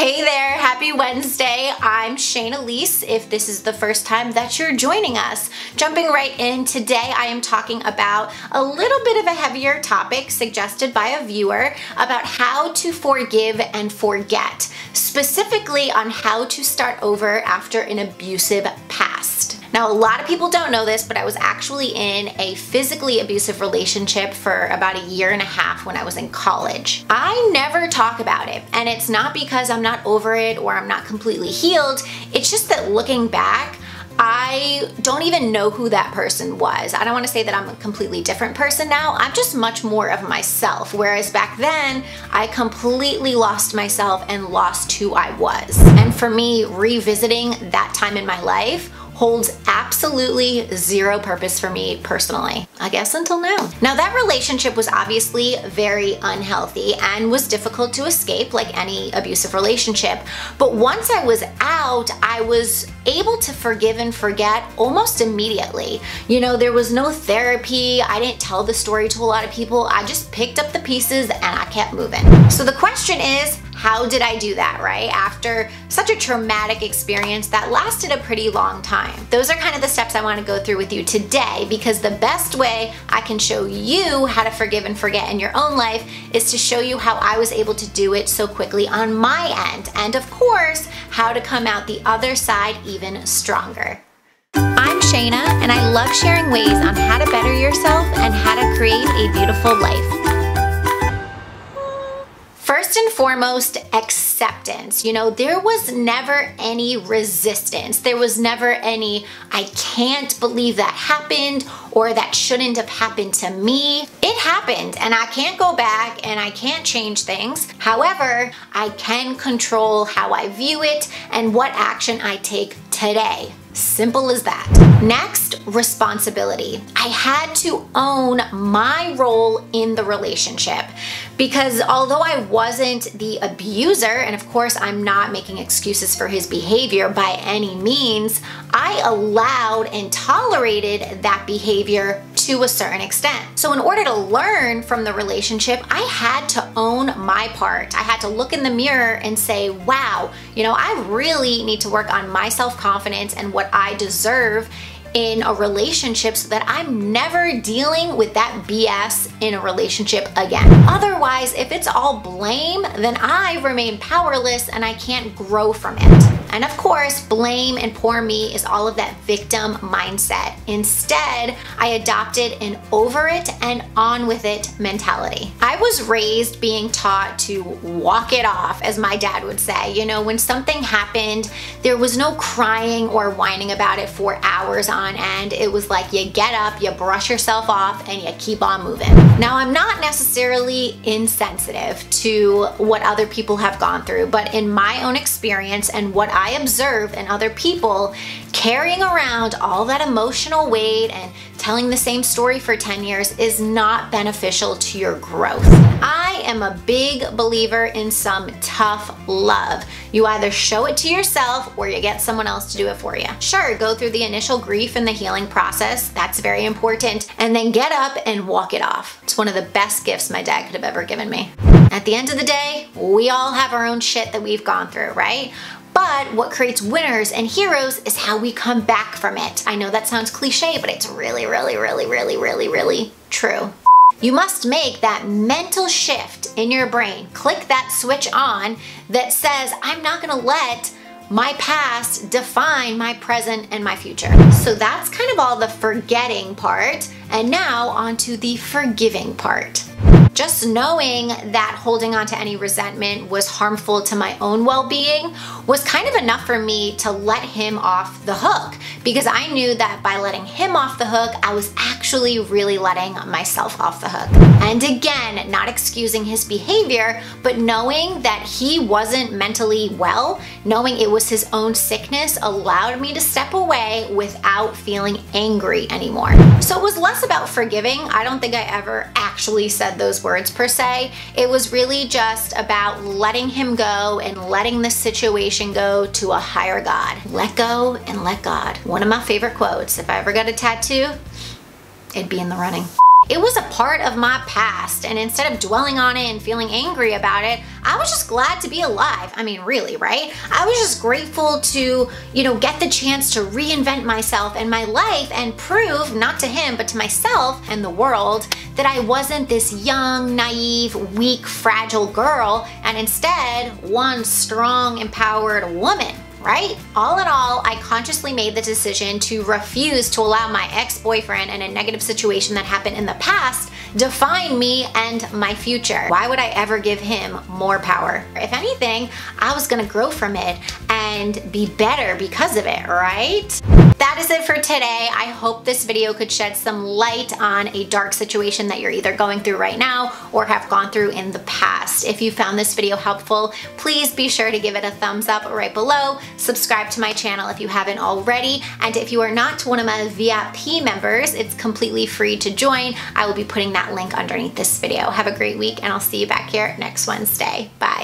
Hey there, happy Wednesday. I'm Shayna Elise, if this is the first time that you're joining us. Jumping right in, today I am talking about a little bit of a heavier topic suggested by a viewer about how to forgive and forget, specifically on how to start over after an abusive past. Now, a lot of people don't know this, but I was actually in a physically abusive relationship for about a year and a half when I was in college. I never talk about it, and it's not because I'm not over it or I'm not completely healed. It's just that looking back, I don't even know who that person was. I don't want to say that I'm a completely different person now. I'm just much more of myself. Whereas back then, I completely lost myself and lost who I was. And for me, revisiting that time in my life holds absolutely zero purpose for me personally, I guess until now. Now, that relationship was obviously very unhealthy and was difficult to escape like any abusive relationship. But once I was out, I was able to forgive and forget almost immediately. You know, there was no therapy. I didn't tell the story to a lot of people. I just picked up the pieces and I kept moving. So the question is, how did I do that, right? After such a traumatic experience that lasted a pretty long time. Those are kind of the steps I want to go through with you today, because the best way I can show you how to forgive and forget in your own life is to show you how I was able to do it so quickly on my end, and of course, how to come out the other side even stronger. I'm Shayna, and I love sharing ways on how to better yourself and how to create a beautiful life. First and foremost, acceptance. You know, there was never any resistance. There was never any, I can't believe that happened, or that shouldn't have happened to me. It happened, and I can't go back and I can't change things. However, I can control how I view it and what action I take today. Simple as that. Next, responsibility. I had to own my role in the relationship, because although I wasn't the abuser, and of course I'm not making excuses for his behavior by any means, I allowed and tolerated that behavior to a certain extent. So in order to learn from the relationship, I had to own my part. I had to look in the mirror and say, wow, you know, I really need to work on my self-confidence and what I deserve in a relationship so that I'm never dealing with that BS in a relationship again. Otherwise, if it's all blame, then I remain powerless and I can't grow from it. And of course, blame and poor me is all of that victim mindset. Instead, I adopted an over it and on with it mentality. I was raised being taught to walk it off, as my dad would say. You know, when something happened, there was no crying or whining about it for hours on end. It was like you get up, you brush yourself off, and you keep on moving. Now, I'm not necessarily insensitive to what other people have gone through, but in my own experience and what I observe in other people, carrying around all that emotional weight and telling the same story for 10 years is not beneficial to your growth. I am a big believer in some tough love. You either show it to yourself or you get someone else to do it for you. Sure, go through the initial grief and the healing process. That's very important. And then get up and walk it off. It's one of the best gifts my dad could have ever given me. At the end of the day, we all have our own shit that we've gone through, right? But what creates winners and heroes is how we come back from it. I know that sounds cliche, but it's really, really, really, really, really, really true. You must make that mental shift in your brain. Click that switch on that says, I'm not gonna let my past define my present and my future. So that's kind of all the forgetting part. And now onto the forgiving part. Just knowing that holding on to any resentment was harmful to my own well-being was kind of enough for me to let him off the hook, because I knew that by letting him off the hook, I was actually really letting myself off the hook. And again, not excusing his behavior, but knowing that he wasn't mentally well, knowing it was his own sickness allowed me to step away without feeling angry anymore. So it was less about forgiving. I don't think I ever actually said those words per se. It was really just about letting him go and letting the situation go to a higher God. Let go and let God. One of my favorite quotes. If I ever got a tattoo, it'd be in the running. It was a part of my past, and instead of dwelling on it and feeling angry about it, I was just glad to be alive. I mean, really, right? I was just grateful to, get the chance to reinvent myself and my life and prove, not to him, but to myself and the world, that I wasn't this young, naive, weak, fragile girl, and instead one strong, empowered woman. Right? All in all, I consciously made the decision to refuse to allow my ex-boyfriend and a negative situation that happened in the past define me and my future. Why would I ever give him more power? If anything, I was gonna grow from it and be better because of it, right? That is it for today. I hope this video could shed some light on a dark situation that you're either going through right now or have gone through in the past. If you found this video helpful, please be sure to give it a thumbs up right below. Subscribe to my channel if you haven't already. And if you are not one of my VIP members, it's completely free to join. I will be putting that link underneath this video. Have a great week, and I'll see you back here next Wednesday. Bye.